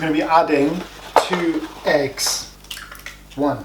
going to be adding 2 eggs. 1.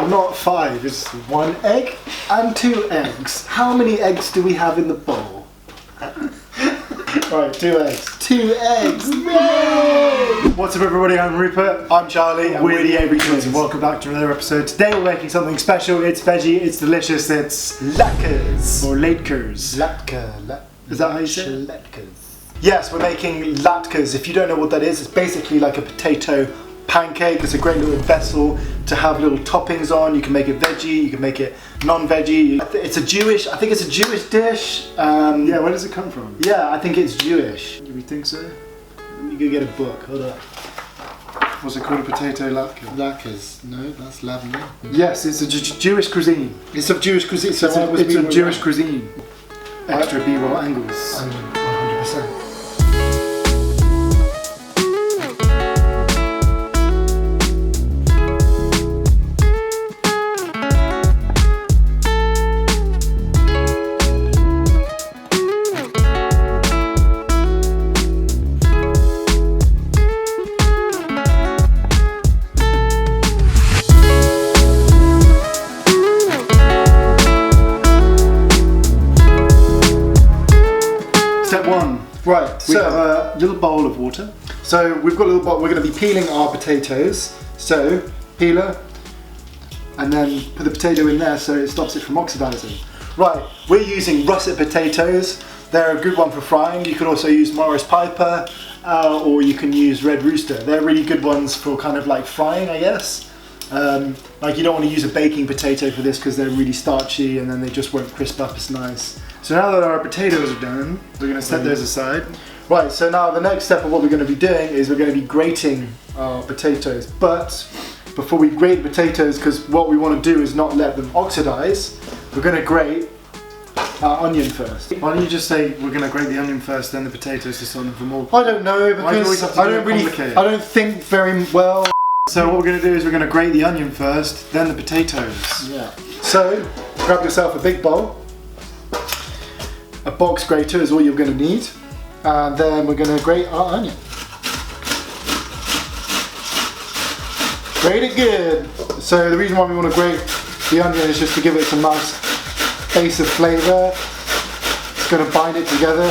Not 5, it's 1 egg and 2 eggs. How many eggs do we have in the bowl? Right, 2 eggs. 2 eggs! Yay! What's up everybody, I'm Rupert. I'm Charlie, and we're the Avery Twins, and welcome back to another episode. Today we're making something special. It's veggie, it's delicious, it's latkes. Or latkes. Latke. Is that how you say it? Latkes. Yes, we're making latkes. If you don't know what that is, it's basically like a potato pancake. It's a great little vessel to have little toppings on. You can make it veggie, you can make it non-veggie. It's a Jewish, I think it's a Jewish dish. Yeah, where does it come from? Yeah, I think it's Jewish. Do we think so? Let me go get a book, hold up. What's it called, a potato latke? Latkes, no, that's lavender. Yes, it's a Jewish cuisine. It's a Jewish cuisine, so it's a Jewish cuisine. Extra B-roll angles. 100%. Step 1. Right, we have a little bowl of water. So we've got a little bowl, we're going to be peeling our potatoes. So, peeler, and then put the potato in there so it stops it from oxidizing. Right, we're using russet potatoes. They're a good one for frying. You can also use Morris Piper, or you can use Red Rooster. They're really good ones for kind of like frying, I guess. Like you don't want to use a baking potato for this because they're really starchy and then they just won't crisp up as nice. So now that our potatoes are done, we're going to set those aside. Right, so now the next step of what we're going to be doing is we're going to be grating our potatoes. But before we grate potatoes, because what we want to do is not let them oxidize, we're going to grate our onion first. Why don't you just say we're going to grate the onion first, then the potatoes to sort them for more? I don't know, because I don't think very well. So what we're going to do is we're going to grate the onion first, then the potatoes. Yeah. So grab yourself a big bowl. A box grater is all you're going to need, and then we're going to grate our onion. Grate it good. So the reason why we want to grate the onion is just to give it some nice base of flavour. It's going to bind it together.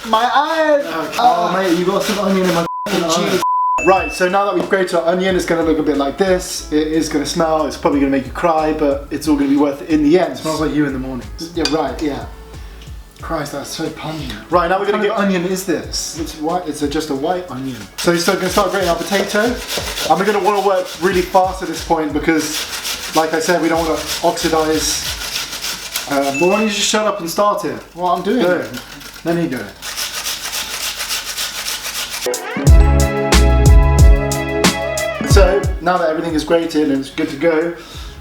My eye! Okay. Oh mate, you got some onion in my cheese. Right, so now that we've grated our onion, it's going to look a bit like this. It is going to smell, it's probably going to make you cry, but it's all going to be worth it in the end. It smells like you in the mornings. Yeah, right, yeah. Christ, that's so pungent. Right, now we're going to get... What onion is this? It's white. It's just a white onion. So we're going to start grating our potato. And we're going to want to work really fast at this point because, like I said, we don't want to oxidize. Well, why don't you just shut up and start it? Well, I'm doing it. Then you go. So, now that everything is grated and it's good to go,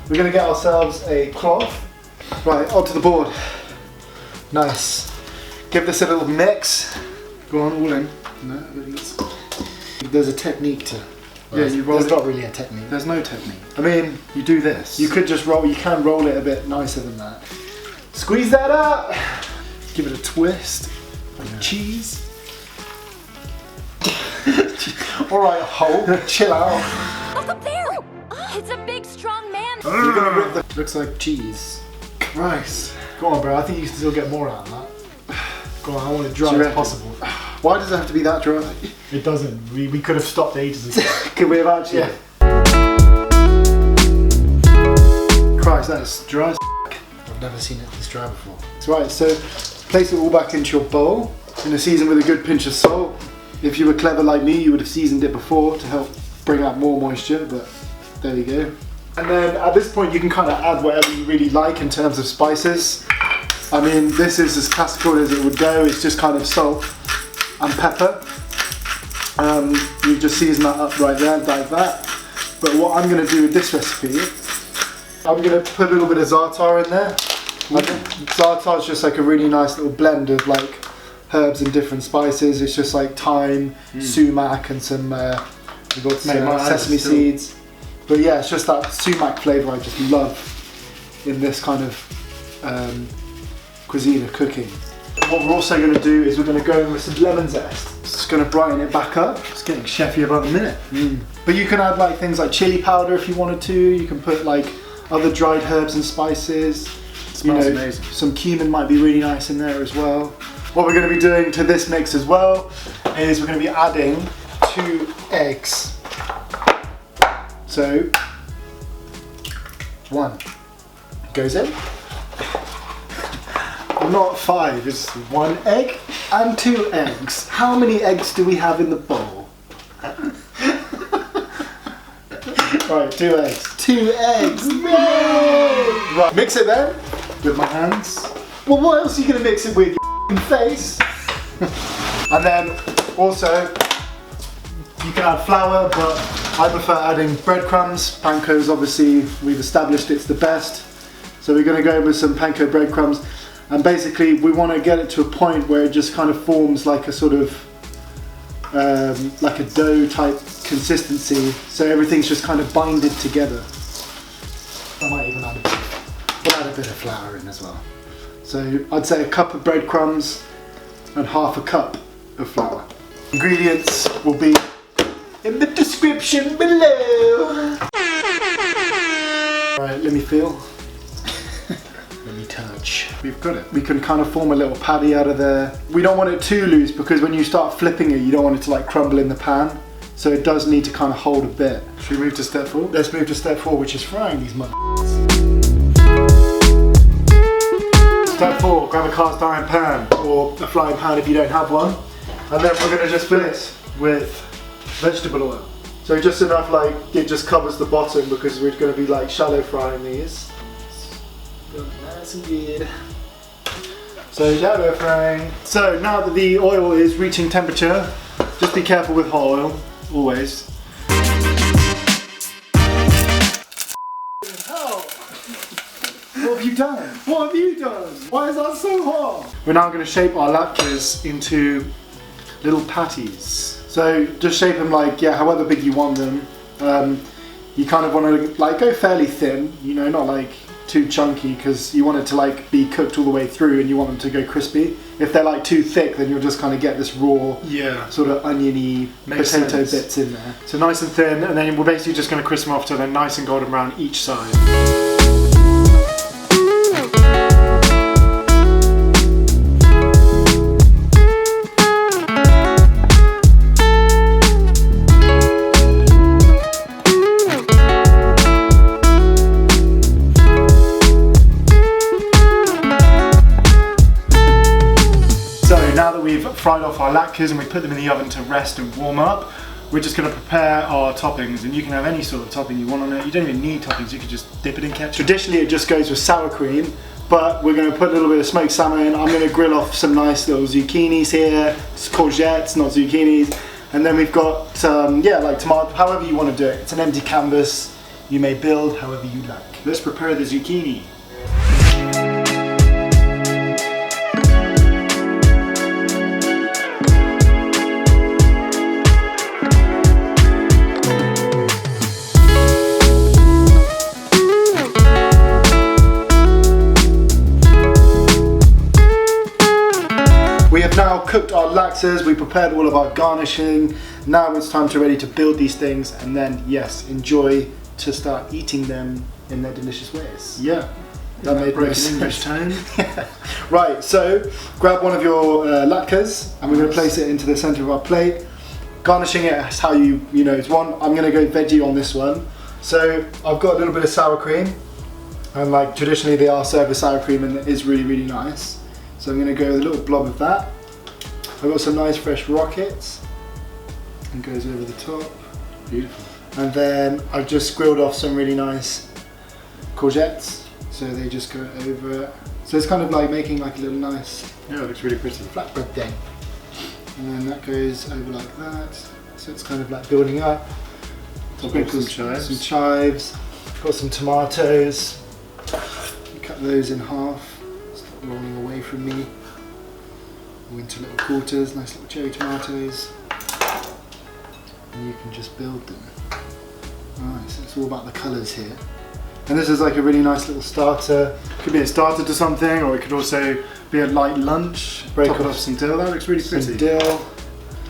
we're going to get ourselves a cloth. Right, onto the board. Nice. Give this a little mix. Go on, all in. No, there's a technique to. Yeah, you roll. There's not really a technique. There's no technique. I mean, you do this. You could just roll. You can roll it a bit nicer than that. Squeeze that up. Give it a twist. Like cheese. All right, Hulk. Chill out. Look up there. Oh, it's a big, strong man. You're gonna rip the. Looks like cheese. Christ. Go on, bro. I think you can still get more out of that. Go on, I want it dry as possible. Why does it have to be that dry? It doesn't. We could have stopped ages ago. Could we have actually? Yeah. Christ, that is dry as I've never seen it this dry before. That's right, so place it all back into your bowl. You're gonna season with a good pinch of salt. If you were clever like me, you would have seasoned it before to help bring out more moisture, but there you go. And then at this point you can kind of add whatever you really like in terms of spices. I mean, this is as classical as it would go. It's just kind of salt and pepper. You just season that up right there like that. But what I'm going to do with this recipe, I'm going to put a little bit of za'atar in there. Za'atar is just like a really nice little blend of like herbs and different spices. It's just like thyme, sumac, and some we've got some sesame seeds. But yeah, it's just that sumac flavour I just love in this kind of cuisine of cooking. what we're also going to do is we're going to go in with some lemon zest. It's going to brighten it back up. It's getting chefy about a minute. But you can add like things like chili powder if you wanted to. You can put like other dried herbs and spices. It smells amazing. Some cumin might be really nice in there as well. What we're going to be doing to this mix as well is we're going to be adding 2 eggs. So 1 goes in. Not 5, it's 1 egg and 2 eggs. How many eggs do we have in the bowl? Right, 2 eggs. 2 eggs! Yay! Right, mix it then with my hands. Well, what else are you going to mix it with, you face? And then also, you can add flour, but I prefer adding breadcrumbs. Panko's obviously, we've established it's the best. So we're going to go with some panko breadcrumbs. And basically we want to get it to a point where it just kind of forms like a sort of, like a dough type consistency. So everything's just kind of binded together. I might even add a bit of flour in as well. So I'd say a cup of breadcrumbs and half a cup of flour. Ingredients will be in the description below. Right, let me feel. Let me touch. We've got it. We can kind of form a little patty out of there. We don't want it too loose because when you start flipping it, you don't want it to like crumble in the pan. So it does need to kind of hold a bit. Should we move to step 4? Let's move to step 4, which is frying these mother. Step 4, grab a cast iron pan or a frying pan if you don't have one. And then we're going to just fill it with vegetable oil. So just enough like it just covers the bottom because we're going to be like shallow frying these. Nice and good. So shallow frying. So now that the oil is reaching temperature, just be careful with hot oil, always. What have you done? What have you done? Why is that so hot? We're now going to shape our latkes into little patties. So just shape them like, yeah, however big you want them. You kind of want to like go fairly thin, you know, not like too chunky because you want it to like be cooked all the way through and you want them to go crispy. If they're like too thick, then you'll just kind of get this raw, sort of oniony potato bits in there. So nice and thin, and then we're basically just going to crisp them off till they're nice and golden brown each side. Fried off our latkes and we put them in the oven to rest and warm up. We're just going to prepare our toppings, and you can have any sort of topping you want on it. You don't even need toppings, you can just dip it in ketchup. Traditionally it just goes with sour cream, but we're going to put a little bit of smoked salmon. I'm going to grill off some nice little zucchinis here. It's courgettes, not zucchinis. And then we've got, yeah, like tomato, however you want to do it. It's an empty canvas. You may build however you like. Let's prepare the zucchini. Now cooked our latkes, we prepared all of our garnishing. Now it's time ready to build these things and then, yes, enjoy to start eating them in their delicious ways. Yeah, that made broken English tone. Right, so grab one of your latkes and we're going to place it into the center of our plate. Garnishing it as how you know it's one. I'm going to go veggie on this one. So I've got a little bit of sour cream, and like traditionally they are served with sour cream and it is really, really nice. So I'm going to go with a little blob of that. I've got some nice fresh rockets and goes over the top. Beautiful. And then I've just grilled off some really nice courgettes, so they just go over it. So it's kind of like making like a little nice, yeah, it looks really pretty, flatbread thing. And then that goes over like that. So it's kind of like building up. Some chives. Got some tomatoes. Cut those in half. Stop rolling away from me. Into little quarters, nice little cherry tomatoes, and you can just build them. Nice, it's all about the colours here. And this is like a really nice little starter. Could be a starter to something, or it could also be a light lunch. Break off some dill. That looks really pretty. Some dill.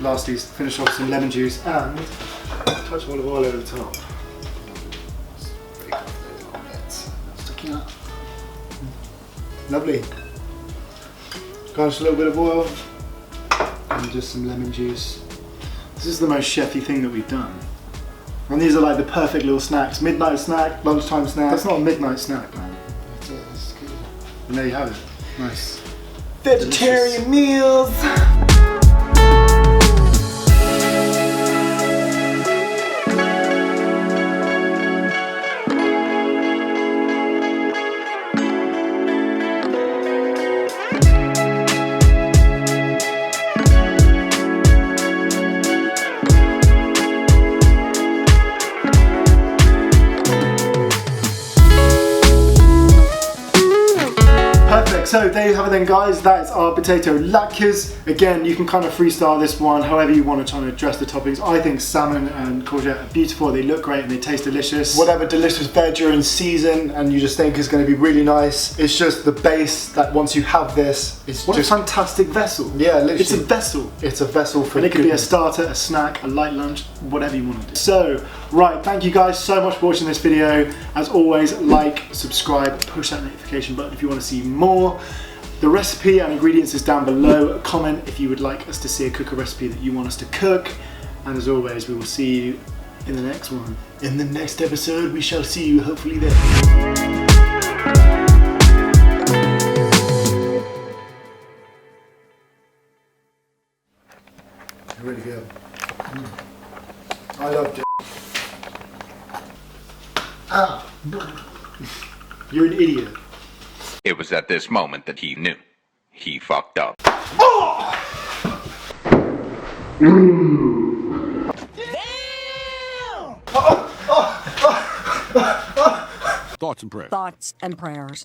Lastly, finish off some lemon juice and touch olive oil over the top. Break off those little bits. Sticking up. Lovely. Garnish a little bit of oil and just some lemon juice. This is the most chefy thing that we've done. And these are like the perfect little snacks. Midnight snack, lunchtime snack. That's not a midnight snack, man. That's good. And there you have it. Nice. Vegetarian meals! So there you have it then, guys. That is our potato latkes. Again, you can kind of freestyle this one however you want to try and dress the toppings. I think salmon and courgette are beautiful. They look great and they taste delicious. Whatever delicious veg you're in season and you just think is going to be really nice. It's just the base that once you have this, it's what just a fantastic vessel. Yeah, literally. It's a vessel. It's a vessel for. And it could be a starter, a snack, a light lunch, whatever you want to do. So, right, thank you guys so much for watching this video. As always, like, subscribe, push that notification button if you want to see more. The recipe and ingredients is down below. Comment if you would like us to see a cooker recipe that you want us to cook. And as always, we will see you in the next one. In the next episode, we shall see you hopefully there. Really good. I love it. Ah! You're an idiot. It was at this moment that he knew. He fucked up. Oh! Thoughts and prayers. Thoughts and prayers.